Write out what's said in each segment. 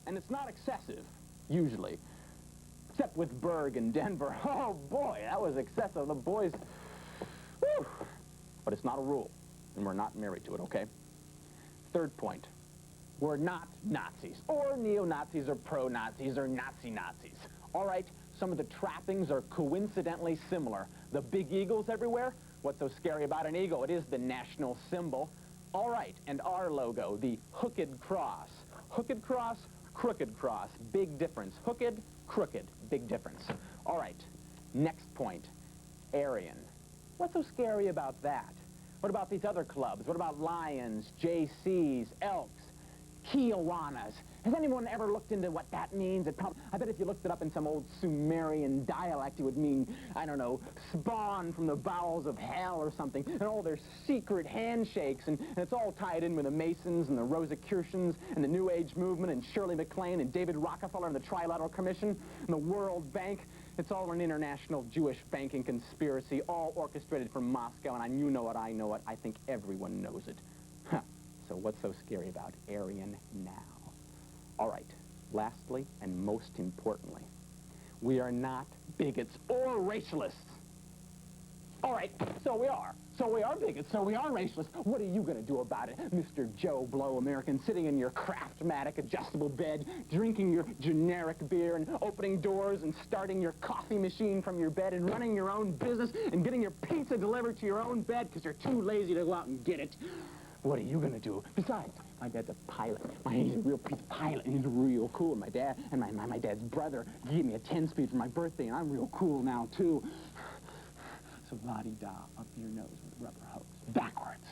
And it's not excessive, usually. Except with Berg and Denver. Oh, boy, that was excessive. The boys... Whew. But it's not a rule, and we're not married to it, okay? Third point. We're not Nazis, or neo-Nazis, or pro-Nazis, or Nazi-Nazis. All right, some of the trappings are coincidentally similar. The big eagles everywhere? What's so scary about an eagle? It is the national symbol. All right, and our logo, the hooked cross. Hooked cross, crooked cross. Big difference. Hooked, crooked. Big difference. All right, next point. Aryan. What's so scary about that? What about these other clubs? What about Lions, JCs, Elks, Kiwanis? Has anyone ever looked into what that means? I bet if you looked it up in some old Sumerian dialect, it would mean, I don't know, spawn from the bowels of hell or something, and all their secret handshakes, and it's all tied in with the Masons and the Rosicrucians and the New Age movement and Shirley MacLaine and David Rockefeller and the Trilateral Commission and the World Bank. It's all an international Jewish banking conspiracy, all orchestrated from Moscow, and you know it, I know it. I think everyone knows it. Huh. So what's so scary about Aryan now? All right, lastly and most importantly, we are not bigots or racialists. All right, so we are. So we are bigots, so we are racialists. What are you going to do about it, Mr. Joe Blow American, sitting in your Craftmatic adjustable bed, drinking your generic beer and opening doors and starting your coffee machine from your bed and running your own business and getting your pizza delivered to your own bed because you're too lazy to go out and get it? What are you going to do? Besides, my dad's a pilot. He's a real pilot, and he's real cool. My dad and my dad's brother gave me a 10-speed for my birthday, and I'm real cool now, too. So la-di-da, up your nose with a rubber hose. Backwards.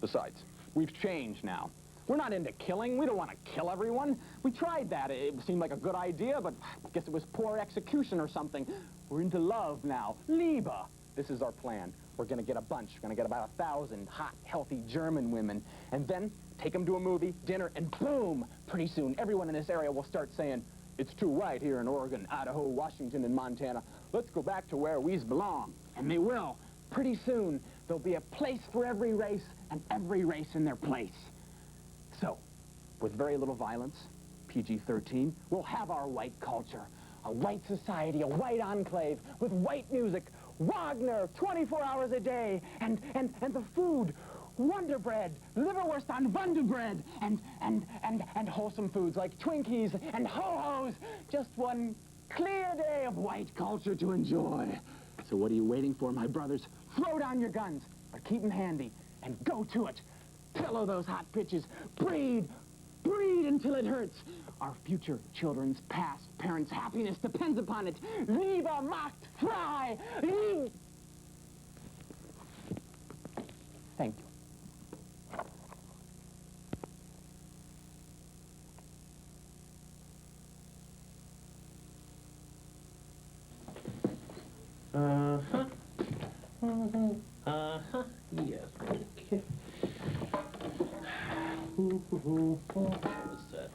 Besides, we've changed now. We're not into killing. We don't want to kill everyone. We tried that. It seemed like a good idea, but I guess it was poor execution or something. We're into love now. Liebe. This is our plan. We're going to get a bunch. We're going to get about 1,000 hot, healthy German women, and then take them to a movie, dinner, and boom! Pretty soon, everyone in this area will start saying, it's too white here in Oregon, Idaho, Washington, and Montana. Let's go back to where we belong. And they will. Pretty soon, there'll be a place for every race, and every race in their place. So, with very little violence, PG-13, we'll have our white culture. A white society, a white enclave, with white music, Wagner, 24 hours a day, and the food, Wonder Bread, liverwurst on Wonder Bread, and wholesome foods like Twinkies and Ho-Hos. Just one clear day of white culture to enjoy. So what are you waiting for, my brothers? Throw down your guns, but keep them handy, and go to it. Pillow those hot pitches. Breed until it hurts. Our future children's past parents' happiness depends upon it. Liebe macht frei. Thank you. Yes, okay. What's that?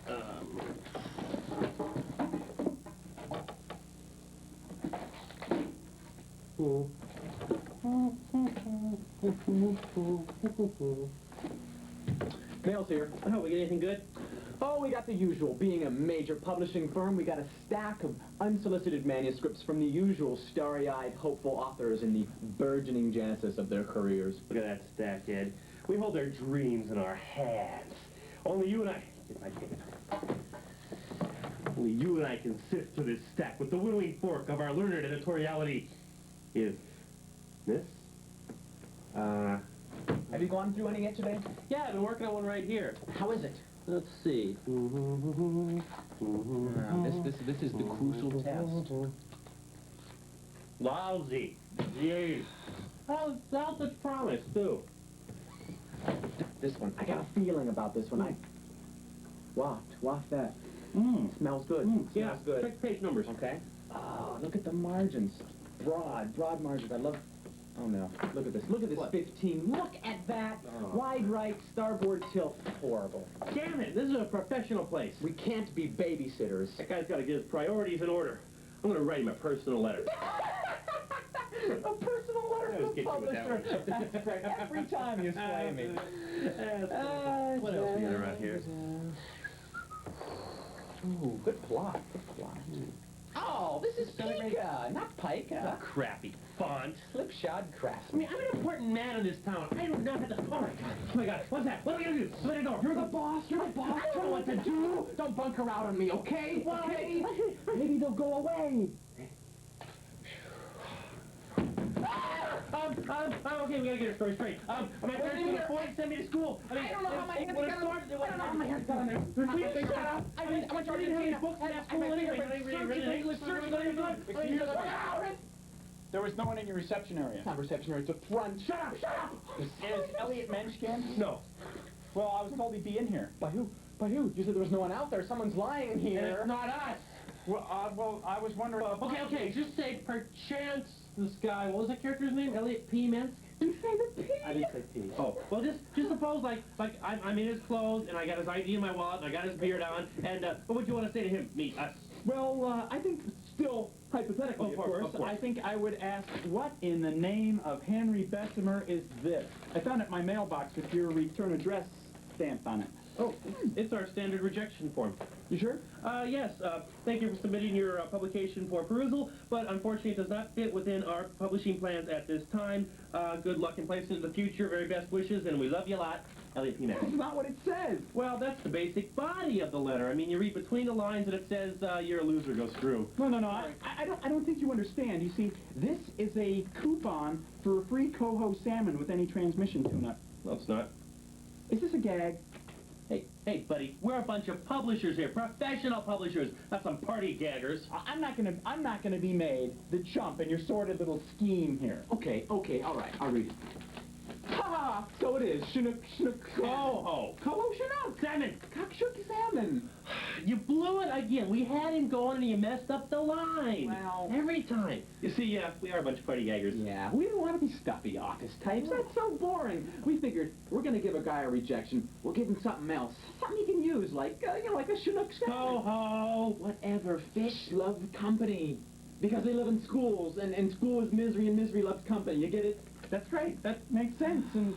Mail's here. Oh, we get anything good? Oh, we got the usual. Being a major publishing firm, we got a stack of unsolicited manuscripts from the usual starry-eyed, hopeful authors in the burgeoning genesis of their careers. Look at that stack, Ed. We hold their dreams in our hands. Only you and I... Only you and I can sift through this stack with the whittling fork of our learned editoriality. If this... Have you gone through any yet today? Yeah, I've been working on one right here. How is it? Let's see. This is the crucial test. Lousy. Jeez. How's it promised, too? This one. I got a feeling about this one. Waft that. Smells good. Yeah, Smells good. check page numbers. Okay. Oh, look at the margins. Broad margins. I love... Oh, no. Look at this. Look at this. What? 15. Look at that. Wide right, starboard tilt. Horrible. Damn it, this is a professional place. We can't be babysitters. That guy's got to get his priorities in order. I'm going to write him a personal letter. A personal letter from the publisher. That's great. Every time you slay me. What else we got around here? Ooh, good plot, good plot. Oh, this is Pika, not Pika. Crappy font. Slipshod I craftsman. mean, I'm an important man in this town. I do not have to... Oh, my God. Oh, my God. What's that? What are we going to do? Open the door. You're the boss, you're the boss. I don't know what to do. Don't bunker out on me, okay? Well, okay? Maybe they'll go away. Okay, we gotta get our story straight. My parents were going to send me to school. I don't know how my head's got on there. I don't know how my head's got on there. Please shut up. I want you to read any books in that school anyway. English, There was no one in your reception area. It's not reception area, it's the front. Shut up, shut up! Is Elliot Menschkamp? No. Well, I was told he'd be in here. By who? By who? You said there was no one out there. Someone's lying here. And it's not us. Well, I was wondering... Okay, just say perchance this guy, what was that character's name? Elliot P. Mensk? You say the P? I didn't say P. Oh, well, just suppose, like I'm in his clothes, and I got his ID in my wallet, and I got his beard on, and what would you want to say to him? Me, us? Well, I think still hypothetically, of course, I think I would ask, what in the name of Henry Bessemer is this? I found it in my mailbox with your return address stamped on it. Oh, it's our standard rejection form. You sure? Yes. Thank you for submitting your publication for perusal, but unfortunately it does not fit within our publishing plans at this time. Good luck in placing it in the future. Very best wishes, and we love you a lot. Elliot P. Mensk. That's not what it says. Well, that's the basic body of the letter. I mean, you read between the lines and it says, you're a loser, go screw. No, I don't think you understand. You see, this is a coupon for a free coho salmon with any transmission tune-up. No, it's not. Is this a gag? Hey, buddy, we're a bunch of publishers here, professional publishers, not some party gaggers. I'm not gonna be made the chump in your sordid little scheme here. Okay, all right, I'll read it. Ha! So it is. Chinook. Coho. Coho Chinook. Salmon. Cockshook salmon. You blew it again. We had him going and you messed up the line. Well... Every time. You see, we are a bunch of party gaggers. Yeah, we didn't want to be stuffy office types. That's so boring. We figured we're going to give a guy a rejection. We'll give him something else. Something he can use, like, like a Chinook salmon. Coho. Whatever. Fish love company. Because they live in schools, and school is misery, and misery loves company. You get it? That's great. That makes sense. And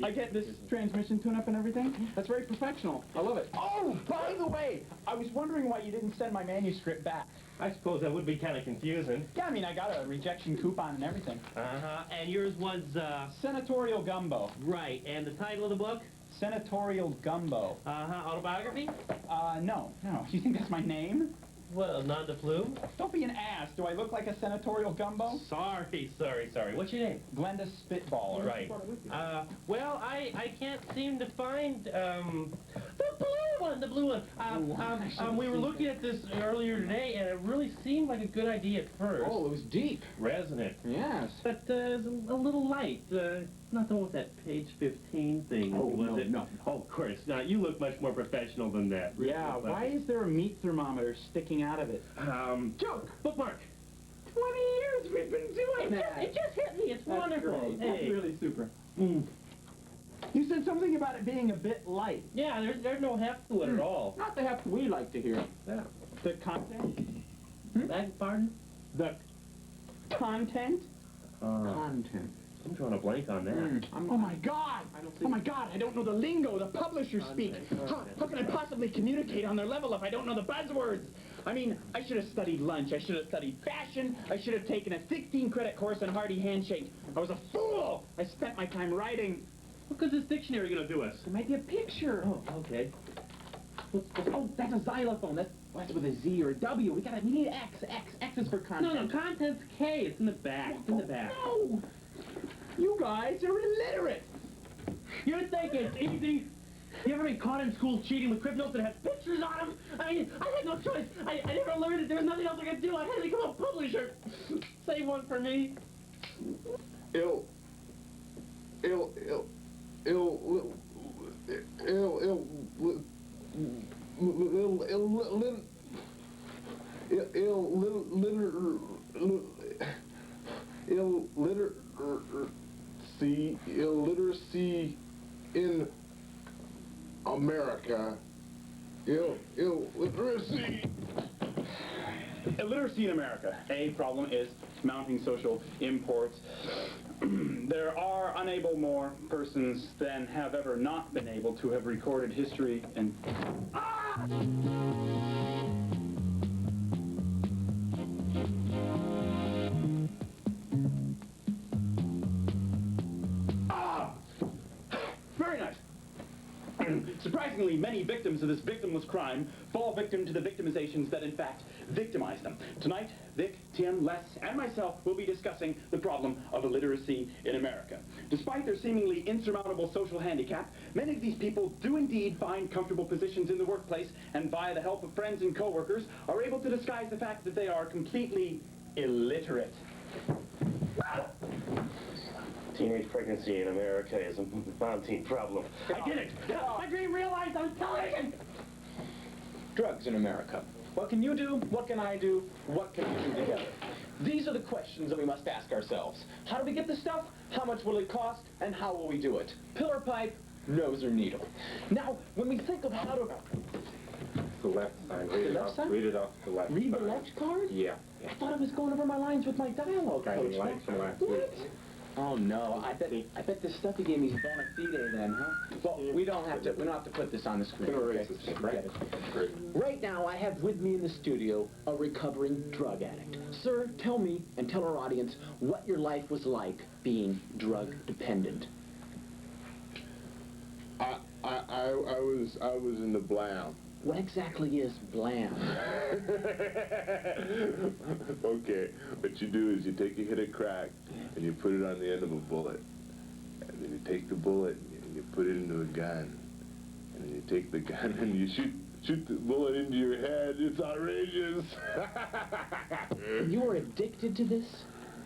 I get this transmission tune-up and everything. That's very professional. I love it. Oh, by the way, I was wondering why you didn't send my manuscript back. I suppose that would be kind of confusing. Yeah, I mean, I got a rejection coupon and everything. Uh-huh. And yours was, Senatorial Gumbo. Right. And the title of the book? Senatorial Gumbo. Uh-huh. Autobiography? No. You think that's my name? Well, nom de plume? Don't be an ass. Do I look like a senatorial gumbo? Sorry. What's your name? Glenda Spitballer. Right. Well, I can't seem to find, the blue one. We were looking at this earlier today, and it really seemed like a good idea at first. Oh, it was deep. Resonant. Yes. But, it's a little light. Not the one with that page 15 thing, was it? No. Oh, of course not. You look much more professional than that. Yeah, why is there a meat thermometer sticking out of it? Joke! Bookmark! 20 years we've been doing that. It just hit me. It's wonderful. Great. Hey. That's really super. You said something about it being a bit light. Yeah, there's no heft to it at all. Not the heft we like to hear. Yeah. The content? Beg pardon? The content? Content. I'm drawing a blank on that. Oh my God! Oh my God! I don't know the lingo the publishers speak. How can I possibly communicate on their level if I don't know the buzzwords? I mean, I should have studied lunch. I should have studied fashion. I should have taken a 16-credit course on Hardy Handshake. I was a fool. I spent my time writing. What good's this dictionary gonna do us? There might be a picture. Oh, okay. Oh, that's a xylophone. That's with a Z or a W. We need X. X is for content. No, content's K. It's in the back. It's in the back. No! You guys are illiterate. You think it's easy? You ever been caught in school cheating with crib notes that have pictures on them? I mean, I had no choice. I never learned it. There was nothing else I could do. I had to become a publisher. Save one for me. Illiteracy in America. Illiteracy. Illiteracy in America. A problem is mounting social imports. There are unable more persons than have ever not been able to have recorded history and... Surprisingly, many victims of this victimless crime fall victim to the victimizations that, in fact, victimize them. Tonight, Vic, Tim, Les, and myself will be discussing the problem of illiteracy in America. Despite their seemingly insurmountable social handicap, many of these people do indeed find comfortable positions in the workplace and, via the help of friends and coworkers, are able to disguise the fact that they are completely illiterate. Teenage pregnancy in America is a mounting problem. I did it! My dream realized on television! Drugs in America. What can you do? What can I do? What can we do together? These are the questions that we must ask ourselves. How do we get the stuff? How much will it cost? And how will we do it? Pill or pipe? Nose or needle? Now, when we think of how to... The left side. Read it off. Read it off the left. Read the left card? Yeah. I thought I was going over my lines with my dialogue coach. Right from last What? week. Oh no, I bet this stuff you gave me is bona fide then, huh? Well, we don't have to put this on the screen. Erase Okay? this, right? Great. Right now, I have with me in the studio a recovering drug addict. Sir, tell me and tell our audience what your life was like being drug dependent. I was in the Blam. What exactly is Blam? Okay, what you do is you take a hit of crack and you put it on the end of a bullet. And then you take the bullet and you put it into a gun. And then you take the gun and you shoot the bullet into your head. It's outrageous. You were addicted to this?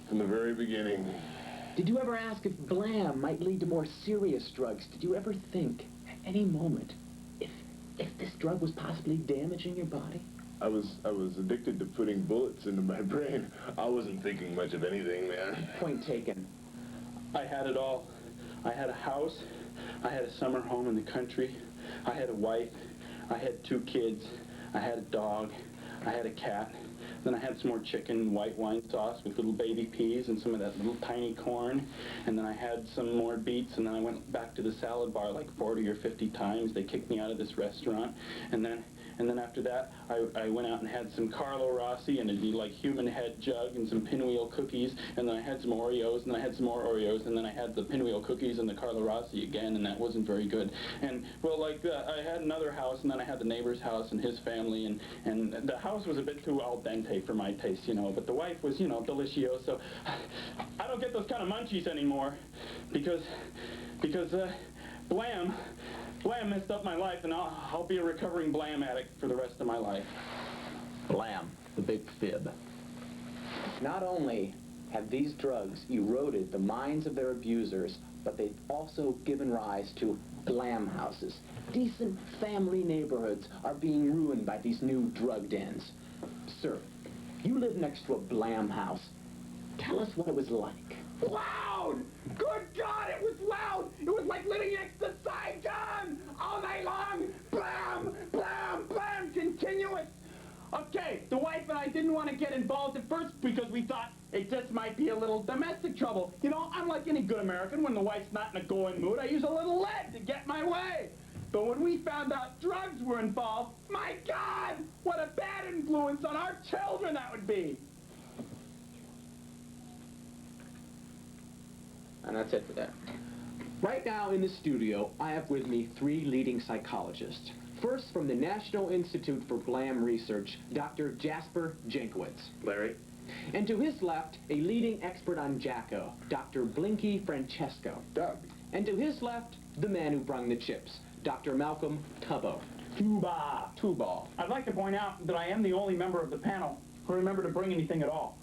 From the very beginning. Did you ever ask if Blam might lead to more serious drugs? Did you ever think, at any moment, if this drug was possibly damaging your body? I was addicted to putting bullets into my brain. I wasn't thinking much of anything, man. Point taken. I had it all. I had a house. I had a summer home in the country. I had a wife. I had 2 kids. I had a dog. I had a cat. Then I had some more chicken, white wine sauce with little baby peas and some of that little tiny corn. And then I had some more beets, and then I went back to the salad bar like 40 or 50 times. They kicked me out of this restaurant. And then after that, I went out and had some Carlo Rossi and a like human head jug and some pinwheel cookies. And then I had some Oreos, and then I had some more Oreos, and then I had the pinwheel cookies and the Carlo Rossi again, and that wasn't very good. And, well, like, I had another house, and then I had the neighbor's house and his family, and the house was a bit too al dente for my taste, you know, but the wife was, you know, delicioso. I don't get those kind of munchies anymore because Blam messed up my life, and I'll be a recovering Blam addict for the rest of my life. Blam, the big fib. Not only have these drugs eroded the minds of their abusers, but they've also given rise to Blam houses. Decent family neighborhoods are being ruined by these new drug dens. Sir, you live next to a Blam house. Tell us what it was like. Loud! Good God, it was loud! It was like living next to Saigon! All night long! Blam! Blam! Blam! Continuous! Okay, the wife and I didn't want to get involved at first because we thought it just might be a little domestic trouble. You know, I'm like any good American. When the wife's not in a going mood, I use a little lead to get my way. But when we found out drugs were involved, my God, what a bad influence on our children that would be. And that's it for that. Right now in the studio, I have with me 3 leading psychologists. First, from the National Institute for Blam Research, Dr. Jasper Jankowitz. Larry? And to his left, a leading expert on Jacko, Dr. Blinky Francesco. Doug. And to his left, the man who brung the chips, Dr. Malcolm Tubbo. Tubbo. I'd like to point out that I am the only member of the panel who remembered to bring anything at all.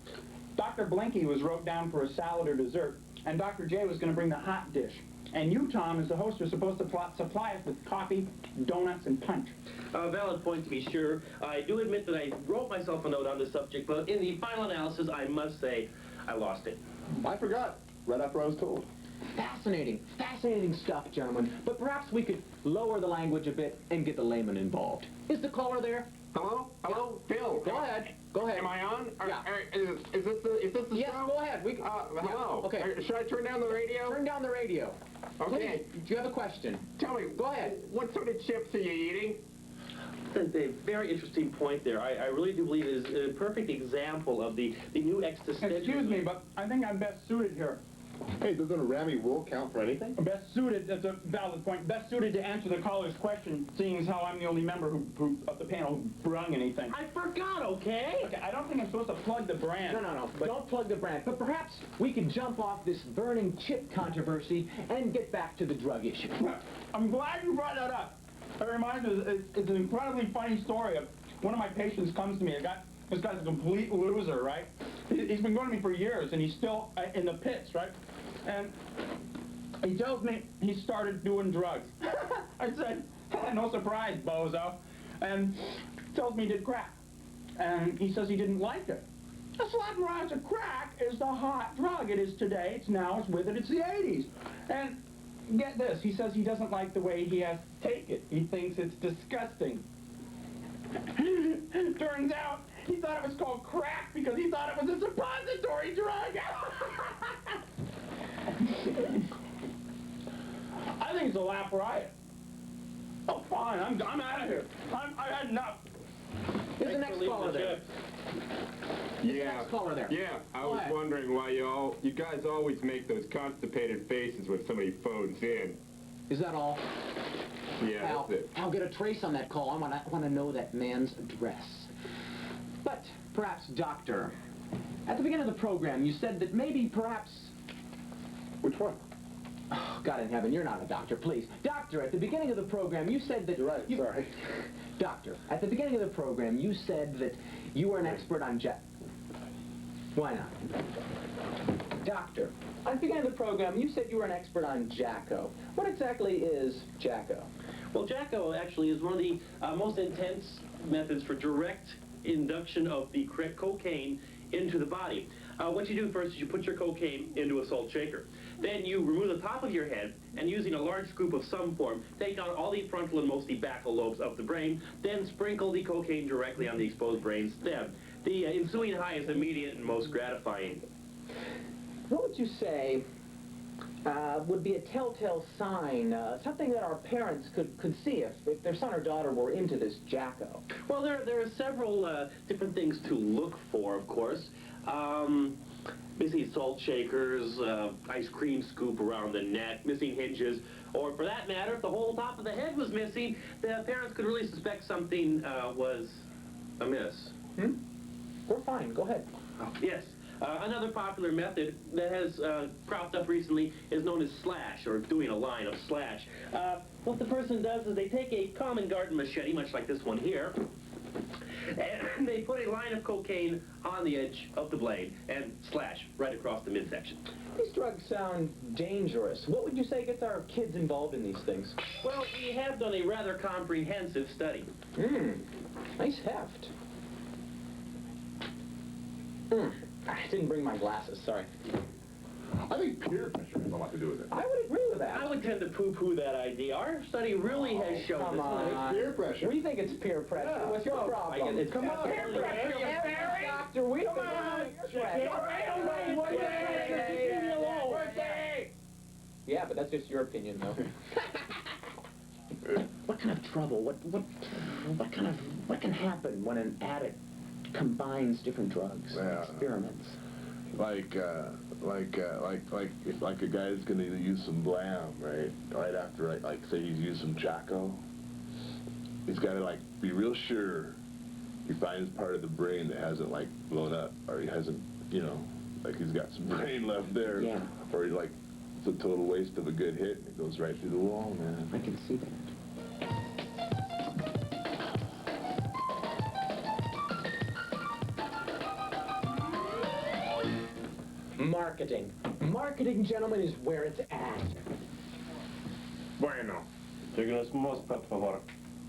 Dr. Blinky was wrote down for a salad or dessert, and Dr. J was going to bring the hot dish. And you, Tom, as the host, are supposed to supply us with coffee, donuts, and punch. A valid point to be sure. I do admit that I wrote myself a note on the subject, but in the final analysis, I must say I lost it. I forgot right after I was told. Fascinating, fascinating stuff, gentlemen. But perhaps we could lower the language a bit and get the layman involved. Is the caller there? Hello? Hello? Phil? Go ahead. Go ahead. Am I on? Yeah. Is this the Yes, show? go ahead. Hello? Okay. Should I turn down the radio? Turn down the radio. Okay. Please, do you have a question? Tell me. Go ahead. What sort of chips are you eating? That's a very interesting point there. I really do believe it is a perfect example of the new existential... Excuse me, but I think I'm best suited here. Hey, doesn't a rammy wool count for anything? Best suited, that's a valid point, best suited to answer the caller's question, seeing as how I'm the only member who of the panel who brung anything. I forgot, okay? Okay, I don't think I'm supposed to plug the brand. No. Don't plug the brand. But perhaps we could jump off this burning chip controversy and get back to the drug issue. I'm glad you brought that up. It reminds me, it's an incredibly funny story. One of my patients comes to me, this guy's a complete loser, right? He's been going to me for years, and he's still in the pits, right? And he tells me he started doing drugs. I said, no surprise, bozo. And tells me he did crack. And he says he didn't like it. The slap rise of crack is the hot drug. It is today, it's now, it's with it, it's the 80s. And get this, he says he doesn't like the way he has to take it. He thinks it's disgusting. Turns out, he thought it was called crack because he thought it was a suppository drug. I think it's a laugh riot. Oh, fine, I'm out of here. I had enough. There's the next caller there. Yeah. Next caller there. Yeah, I was wondering why you guys always make those constipated faces when somebody phones in. Is that all? Yeah, Al, that's it. I'll get a trace on that call. I want to know that man's address. But perhaps, Doctor, at the beginning of the program, you said that maybe, perhaps... Which one? Oh, God in heaven, you're not a doctor, please. Doctor, at the beginning of the program, you said that... You're right, sorry. Doctor, at the beginning of the program, you said that you were an expert on Why not? Doctor, at the beginning of the program, you said you were an expert on Jacko. What exactly is Jacko? Well, Jacko actually is one of the most intense methods for direct induction of the cocaine into the body. What you do first is you put your cocaine into a salt shaker. Then you remove the top of your head, and using a large scoop of some form, take out all the frontal and mostly basal lobes of the brain, then sprinkle the cocaine directly on the exposed brain stem. The ensuing high is immediate and most gratifying. What would you say would be a telltale sign, something that our parents could see if their son or daughter were into this Jacko? Well, there are several different things to look for, of course. Missing salt shakers, ice cream scoop around the neck, missing hinges, or for that matter, if the whole top of the head was missing, the parents could really suspect something was amiss. We're fine. Go ahead. Yes. Another popular method that has cropped up recently is known as slash, or doing a line of slash. What the person does is they take a common garden machete, much like this one here, and they put a line of cocaine on the edge of the blade and slash right across the midsection. These drugs sound dangerous. What would you say gets our kids involved in these things? Well, we have done a rather comprehensive study. Nice heft. I didn't bring my glasses, sorry. I think peer pressure has a lot to do with it. I would agree with that. I would tend to poo-poo that idea. Our study really has shown come this. on. Peer pressure. We think it's peer pressure. Yeah. What's your problem? It's Come on. peer pressure, you fairy. Doctor, we don't know your pressure. I don't know what it is. Leave me alone. Yeah, but that's just your opinion, though. What kind of trouble? What can happen when an addict combines different drugs? Yeah. Experiments. Like if a guy's gonna use some Blam, right after, like say he's used some Jacko, he's gotta like be real sure he finds part of the brain that hasn't like blown up, or he hasn't, you know, like he's got some brain left there, Yeah. or he like it's a total waste of a good hit and it goes right through the wall, man. I can see that. Marketing. Marketing, gentlemen, is where it's at. Bueno. por favor.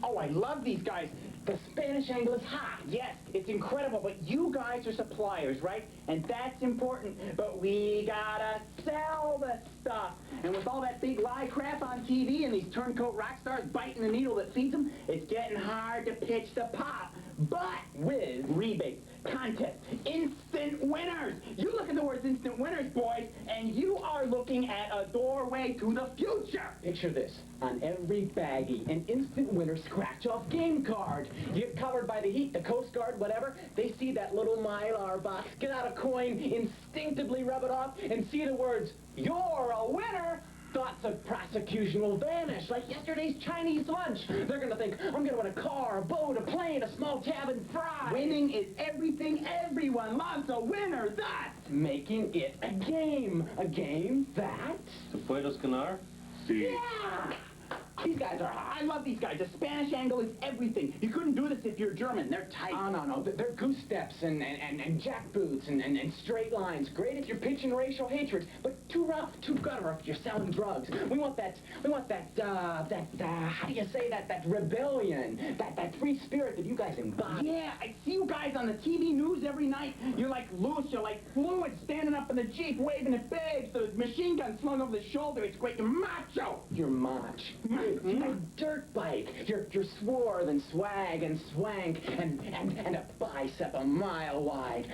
Oh, I love these guys. The Spanish angle is hot. Yes, it's incredible, but you guys are suppliers, right? And that's important. But we gotta sell the stuff. And with all that big lie crap on TV and these turncoat rock stars biting the needle that feeds them, it's getting hard to pitch the pop. but with rebates, contests, instant winners. You look at the words instant winners, boys, and you are looking at a doorway to the future. Picture this. On every baggie, an instant winner scratch-off game card. You get covered by the heat, the Coast Guard, whatever. They see that little Mylar box, get out a coin, instinctively rub it off, and see the words, "You're a winner." Thoughts of prosecution will vanish, like yesterday's Chinese lunch. They're gonna think, I'm gonna win a car, a boat, a plane, a small tab, and fries. Winning is everything. Everyone loves a winner. That's Making it a game. A game that... ¿Se puede ganar? See, yeah. These guys are hot. I love these guys. The Spanish angle is everything. You couldn't do this if you're German. They're tight. Oh, no. They're goose steps and jack boots and straight lines. Great if you're pitching racial hatred, but too rough, too gutter if you're selling drugs. We want that, how do you say that rebellion, that free spirit that you guys embody. Yeah, I see you guys on the TV news every night. You're like loose, you're like fluid, standing up in the Jeep, waving at babes, the machine gun slung over the shoulder. It's great. You're macho. You're mach. You're a dirt bike. You're swarve and swag and swank and a bicep a mile wide.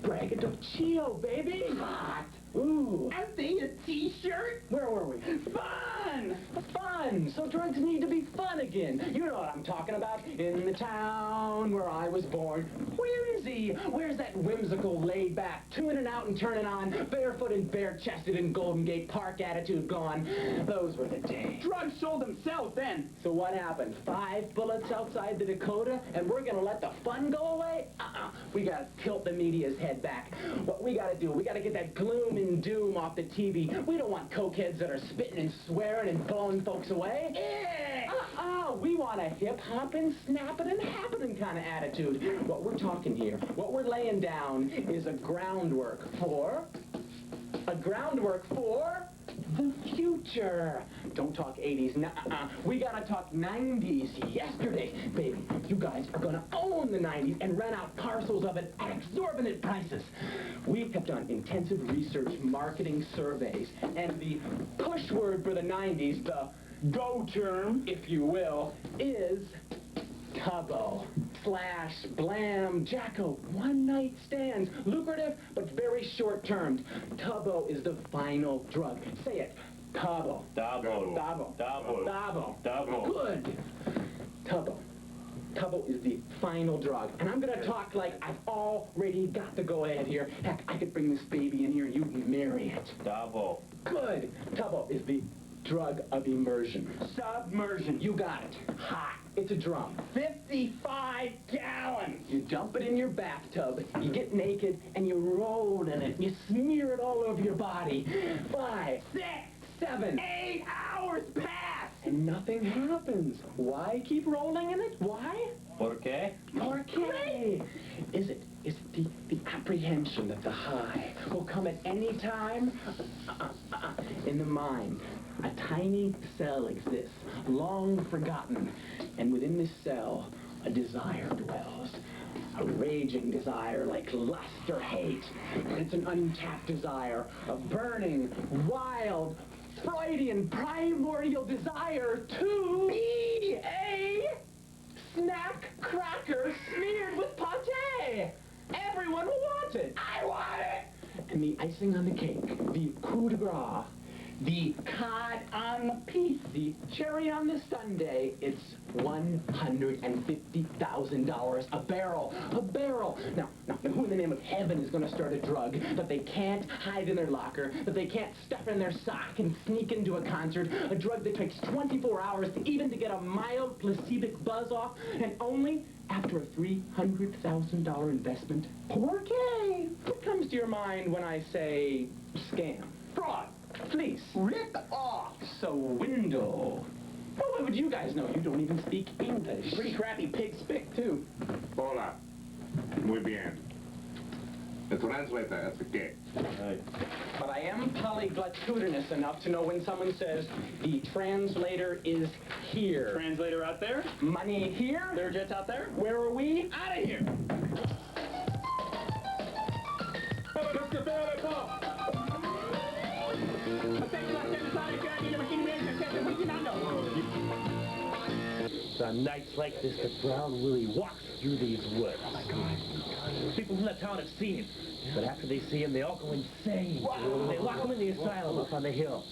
Braggadocio, baby. Hot. Ooh. Empty a t-shirt. Where were we? Fun. Fun. So drugs need to be fun again. You know what I'm talking about. In the town where I was born. Whimsy. Where's that whimsical, laid-back, tuning out and turning on, barefoot bare-chested in Golden Gate Park attitude gone? Those were the days. Drugs sold themselves then. So what happened? 5 bullets outside the Dakota, and we're gonna let the fun go away? We gotta tilt the media's head back. What we gotta do, we gotta get that gloom and doom off the TV. We don't want cokeheads that are spitting and swearing and blowing folks away. We want a hip-hopping, snapping, and happening kind of attitude. What we're talking here, what we're laying down is a groundwork for the future. Don't talk 80s. We gotta talk 90s. Yesterday, baby. You guys are gonna own the 90s and rent out parcels of it at exorbitant prices. We have done intensive research, marketing surveys, and the push word for the 90s, the go term, if you will, is Tubbo / Blam, Jacko, one-night stands. Lucrative, but very short-termed. Tubbo is the final drug. Say it. Tubbo. Tubbo. Tubbo. Tubbo. Tubbo. Tubbo. Good. Tubbo. Tubbo is the final drug. And I'm gonna talk like I've already got the go-ahead here. Heck, I could bring this baby in here and you'd marry it. Tubbo. Good. Tubbo is the drug of immersion. Submersion. You got it. Hot. It's a drum. 55 gallons. You dump it in your bathtub, you get naked, and you roll in it. You smear it all over your body. 5, 6, 7, 8 hours pass. and nothing happens. Why keep rolling in it? Why? ¿Por qué? Okay. Is it the apprehension that the high will come at any time? In the mind, a tiny cell exists, long forgotten, and within this cell, a desire dwells. A raging desire like lust or hate. It's an untapped desire, a burning, wild, Freudian, primordial desire to be a snack cracker smeared with pate. Everyone will want it. I want it. And the icing on the cake, the coup de grace, the cod on the piece, the cherry on the sundae, it's $150,000 a barrel. A barrel. Now, who in the name of heaven is going to start a drug that they can't hide in their locker, that they can't stuff in their sock and sneak into a concert, a drug that takes 24 hours even to get a mild placebic buzz off, and only after a $300,000 investment? Okay. What comes to your mind when I say scam? Fraud. Fleece. Rip off. Swindle. Well, what would you guys know? You don't even speak English. Pretty crappy pig spick, too. Hola. Muy bien. The translator, that's okay. Right. But I am polyglotudinous enough to know when someone says, the translator is here. Translator out there. Money here. Their jets out there. Where are we? Out of here. It's on nights like this that Brown Willie walks through these woods. Oh, my God. People from the town have seen him. But after they see him, they all go insane. Wow. They lock him in the asylum up on the hill.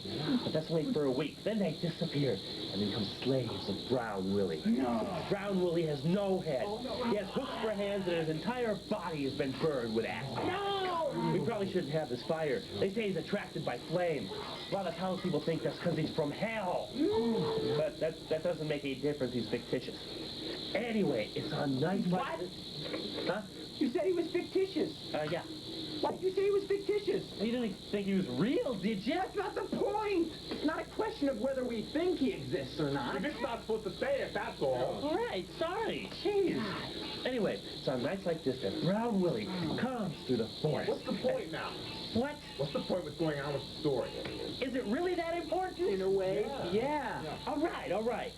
But that's only for a week. Then they disappear and become slaves of Brown Willie. No. Brown Willie has no head. Oh, no. He has hooks for hands, and his entire body has been burned with acid. No! We probably shouldn't have this fire. They say he's attracted by flame. A lot of townspeople think that's because he's from hell. But that doesn't make any difference. He's fictitious. Anyway, it's on nights like this. Huh? You said he was fictitious. Yeah. Why did you say he was fictitious? You didn't think he was real, did you? That's not the point. It's not a question of whether we think he exists or not. You're just not supposed to say it, that's all. All right, sorry. Jeez. Anyway, it's on nights like this that Brown Willie comes through the forest. What's the point now? What? What's the point with going on with the story? Is it really that important? In a way, yeah. All right, all right.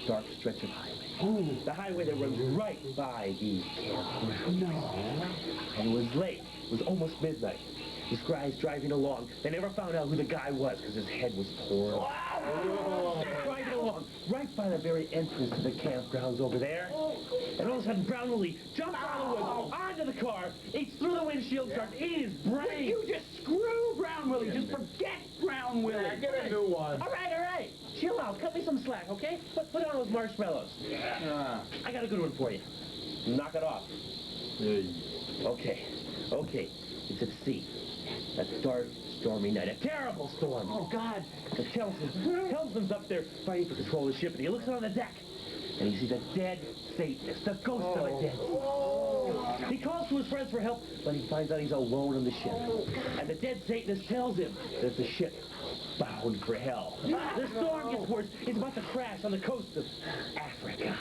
Dark stretch of highway. Ooh. The highway that runs right by the campground. No. And it was late. It was almost midnight. This guy's driving along. They never found out who the guy was because his head was torn off. Driving along right by the very entrance to the campgrounds over there. And all of a sudden, Brown Willie jumps out of the woods, onto the car, eats through the windshield, starts eating his brain. You just screw Brown Willie. Just forget Brown Willie. Yeah, get a new one. All right, all right. Chill out. Cut me some slack, okay? Put on those marshmallows. I got a good one for you. Knock it off. Okay. Okay. It's at sea. A dark, stormy night. A terrible storm. Oh, God. The Telson's up there fighting for control of the ship, and he looks on the deck, and he sees a dead Satanist, the ghost of a dead. He calls to his friends for help, but he finds out he's alone on the ship. And the dead Satanist tells him that the ship bound for hell. The storm gets worse. It's about to crash on the coast of Africa.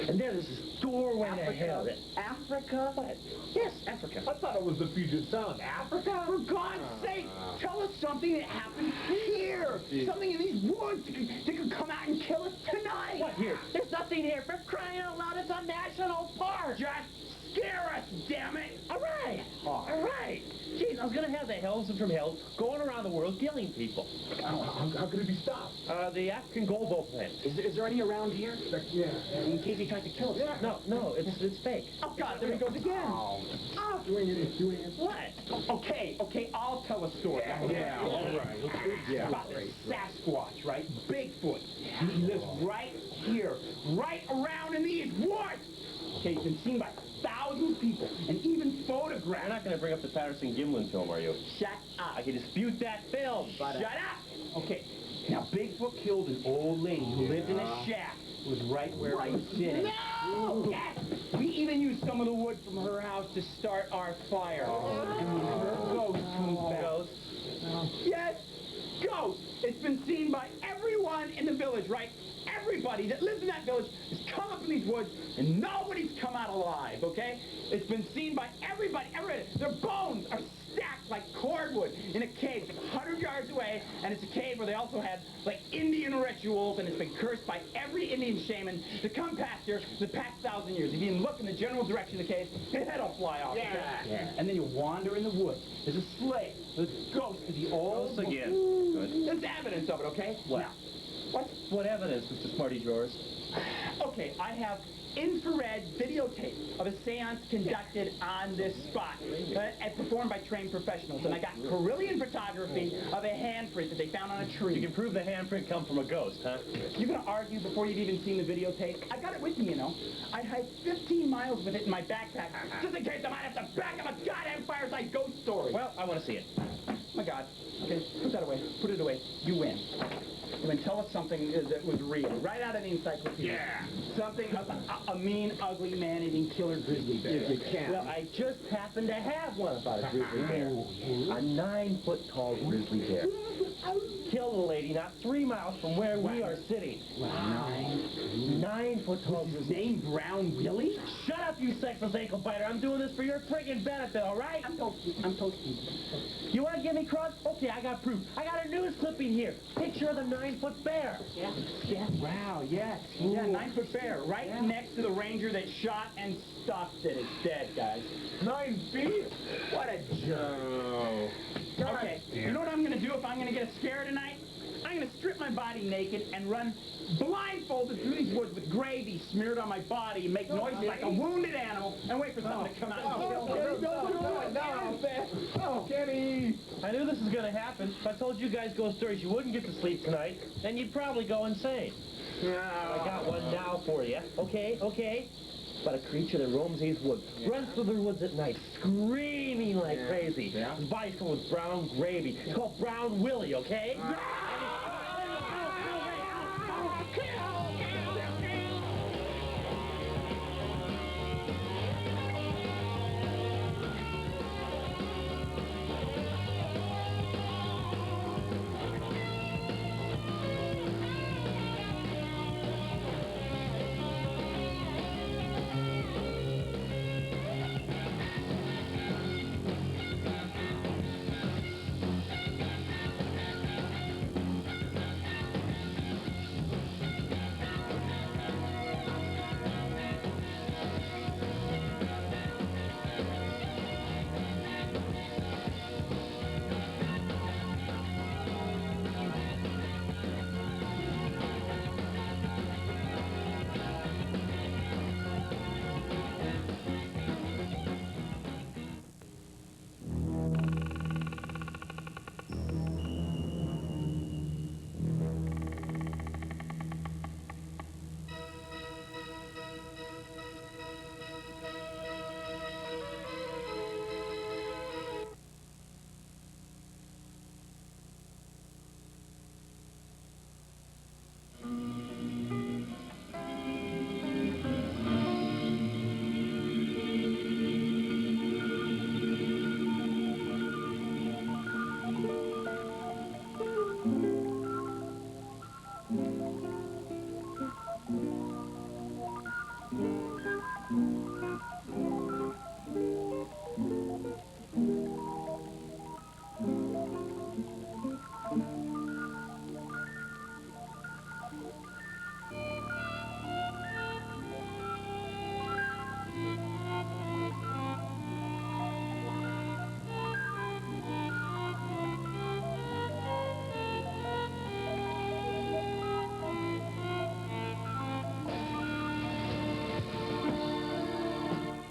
And there's this doorway to hell. Africa? What? Yes, Africa. I thought it was the Puget Sound. Africa? For God's sake, tell us something that happened here. Something in these woods that could come out and kill us tonight. What here? There's nothing here. For crying out loud, it's a national park. Just scare us, damn it. All right. All right. Jeez, I was going to have the hells from hell going around the world killing people. How could it be stopped? The African gold plant. Is there any around here? Yeah. In case he tried to kill us. Yeah. No, it's fake. Oh, God, there he goes again. Oh. Doing it. What? Okay, I'll tell a story. Yeah, all right. Yeah. About this Sasquatch, right? Bigfoot. He lives right here, right around in these woods. Okay, he's been seen by thousands of people, and even photographed. You're not going to bring up the Patterson-Gimlin film, are you? Shut up. I can dispute that film. Shut up. Okay, now Bigfoot killed an old lady who lived in a shack. It was right where I was sitting. No! Yes! We even used some of the wood from her house to start our fire. And when her ghost comes back... Ghost? Yes! Ghost! It's been seen by everyone in the village, right? Everybody that lives in that village has come up in these woods, and nobody's come out alive, okay? It's been seen by everybody. Their bones are stacked like cordwood in a cave 100 yards away, and it's a cave where they also had, like, Indian rituals, and it's been cursed by every Indian shaman to come past here the past 1,000 years. If you even look in the general direction of the cave, his head will fly off. Yeah. And then you wander in the woods. There's a slave. There's a ghost of the old... Ghost again. Good. There's evidence of it, okay? What? Now, what evidence, Mr. Smarty Drawers? Okay, I have infrared videotape of a seance conducted on this spot and performed by trained professionals. And I got Carillion photography of a handprint that they found on a tree. You can prove the handprint come from a ghost, huh? You're going to argue before you've even seen the videotape? I got it with me, you know. I hiked 15 miles with it in my backpack just in case I might have to back up a goddamn fireside ghost story. Well, I want to see it. Oh, my God. Okay, put that away. Put it away. You win. You can tell us something that was real, right out of the encyclopedia. Yeah. Something about a mean, ugly, man-eating killer grizzly bear. If you can. Well, I just happen to have one about a grizzly bear. A 9-foot-tall grizzly bear. Killed a lady not 3 miles from where we are sitting. Wow. 9-foot-tall grizzly. Name Brown Willie? Shut up, you sexless ankle biter. I'm doing this for your friggin' benefit, all right? I'm toasting. You want to give me crud? Okay, I got proof. I got a news clipping here. Picture of the 9-foot bear. Yeah. Wow, yes. Yeah, 9-foot bear. Right next to the ranger that shot and stuffed it. It's dead, guys. 9 feet? What a joke. Okay, you know what I'm going to do if I'm going to get a scare tonight? I'm I'm going to strip my body naked and run blindfolded through these woods with gravy smeared on my body and make noises like a wounded animal and wait for something to come out and kill me. Oh, Kenny! I knew this was going to happen. If I told you guys ghost stories you wouldn't get to sleep tonight, then you'd probably go insane. I got one now for you. Okay, okay? About a creature that roams these woods, runs through the woods at night, screaming like crazy. His body's covered with brown gravy. It's called Brown Willy, okay?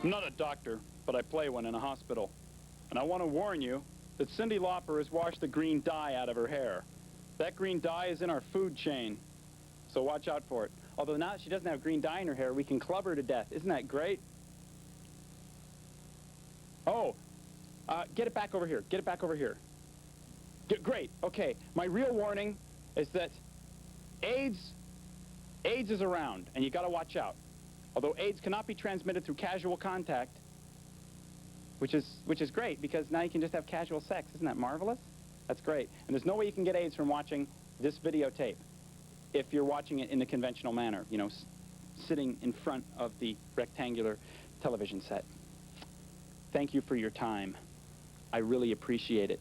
I'm not a doctor, but I play one in a hospital. And I want to warn you that Cyndi Lauper has washed the green dye out of her hair. That green dye is in our food chain, so watch out for it. Although now that she doesn't have green dye in her hair, we can club her to death. Isn't that great? Oh, get it back over here. Get it back over here. Great. Okay. My real warning is that AIDS is around, and you got to watch out. Although AIDS cannot be transmitted through casual contact, which is great, because now you can just have casual sex. Isn't that marvelous? That's great. And there's no way you can get AIDS from watching this videotape if you're watching it in the conventional manner, you know, sitting in front of the rectangular television set. Thank you for your time. I really appreciate it.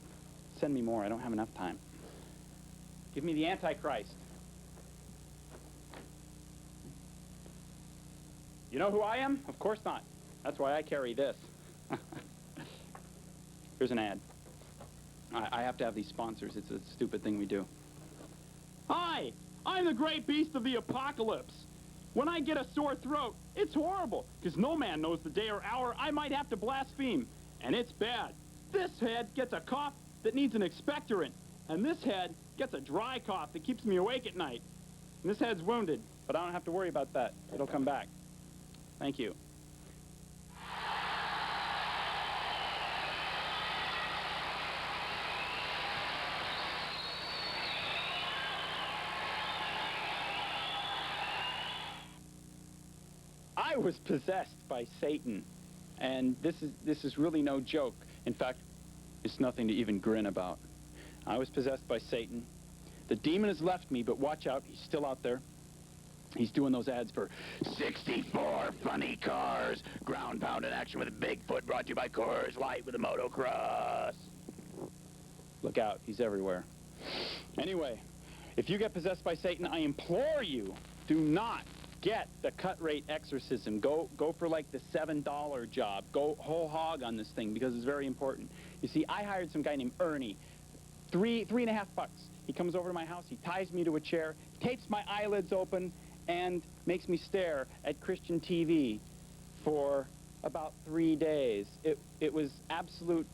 Send me more. I don't have enough time. Give me the Antichrist. You know who I am? Of course not. That's why I carry this. Here's an ad. I have to have these sponsors. It's a stupid thing we do. Hi, I'm the great beast of the apocalypse. When I get a sore throat, it's horrible, because no man knows the day or hour I might have to blaspheme, and it's bad. This head gets a cough that needs an expectorant, and this head gets a dry cough that keeps me awake at night. And this head's wounded, but I don't have to worry about that. It'll come back. Thank you. I was possessed by Satan, and this is really no joke. In fact, it's nothing to even grin about. I was possessed by Satan. The demon has left me, but watch out, he's still out there. He's doing those ads for 64 funny cars, ground pound in action with a Bigfoot, brought to you by Coors Light with a motocross. Look out, he's everywhere. Anyway, if you get possessed by Satan, I implore you, do not get the cut rate exorcism. Go for like the $7 job. Go whole hog on this thing, because it's very important. You see, I hired some guy named Ernie, $3.50. He comes over to my house, he ties me to a chair, tapes my eyelids open, and makes me stare at Christian TV for about 3 days. It was absolute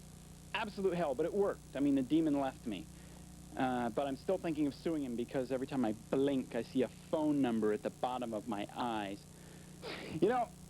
hell, but it worked. I mean, the demon left me. But I'm still thinking of suing him because every time I blink, I see a phone number at the bottom of my eyes. You know,